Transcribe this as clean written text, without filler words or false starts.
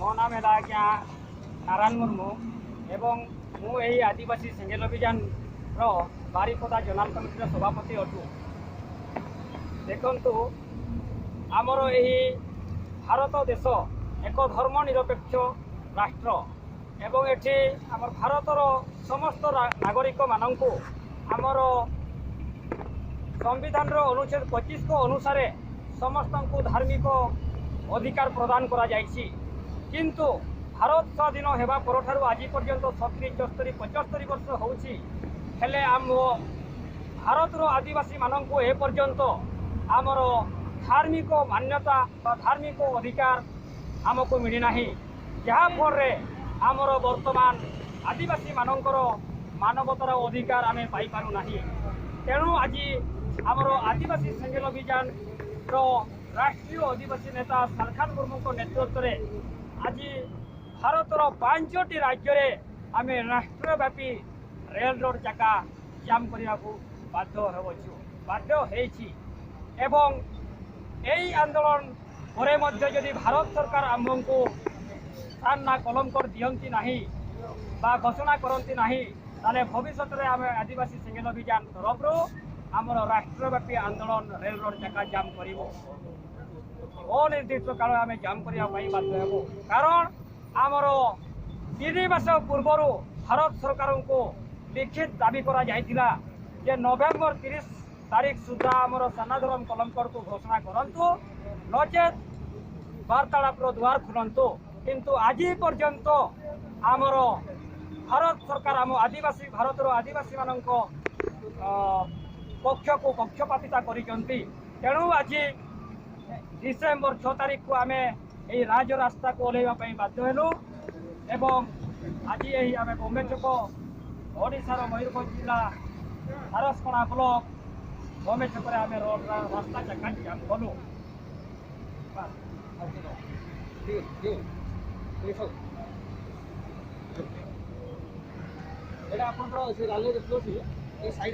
मो नाम है आज्ञा नारायण मुर्मू एवं मु यही आदिवासी सेंगेल अभियान बारिपदा जोनाल कमिटी सभापति अटू। देखु आमर यही भारत देश एक धर्मनिरपेक्ष राष्ट्र एवं एठी आमर भारतर समस्त नागरिक मानंकु आमर संविधान अनुच्छेद 25 को अनुसार समस्त को धार्मिक अधिकार प्रदान करा जाइछि। किंतु भारत स्वाधीन होगा पर आज पर्यंत 70 74 75 वर्ष होउछि हेले आम भारत आदिवासी मानंकु ए पर्यंत आमर धार्मिक मान्यता धार्मिक अधिकार आमको मिली नाही। जहाँ फल आमर वर्तमान आदिवासी मानकर मानवतार अधिकार आमे पाई पारु नाही। तेणु आज आमर आदिवासी सेंगेल अभियान राष्ट्रीय आदिवासी नेता सालखान मुर्मू नेतृत्व में आज भारतर 5टी राज्य में आम राष्ट्रव्यापी रेल रोड जाका जाम करने को बाध्य एवं यही आंदोलन पर जदि भारत सरकार आमको स्थान ना कलम कर दियंती नाही बा घोषणा करती नाही ताले भविष्य में आम आदिवासी सेंगेल अभियान तरफ आमर राष्ट्रव्यापी आंदोलन रेल रोड जाका जाम करिवो अनिर्दिष्ट काल आम जाम करने बाध्य हेबो। कारण आमर 3 मास पूर्वर भारत सरकार को लिखित दाबी करा जायतिला जे नवेम्बर 30 तारीख सुधा आमर सनाधरम कलमकर को घोषणा करंतु नचेत वार्तालाप द्वार खुलंतु। किंतु आज पर्यंत आमर भारत सरकार आम आदिवासी भारतर आदिवासी मानक पक्ष को पक्षपातिता करिसेंती। तेणु आज डिसेम्बर 6 तारीख को आम यही राजरास्ता को ओह्लैवाई बाध्य हेलु एवं आज यही आम बम्बे चौक ओडिशार मयूरभंज जिला हारसकणा ब्लॉक बम्बे चौक आम रास्ता चक्का जाम कलु। आप साइड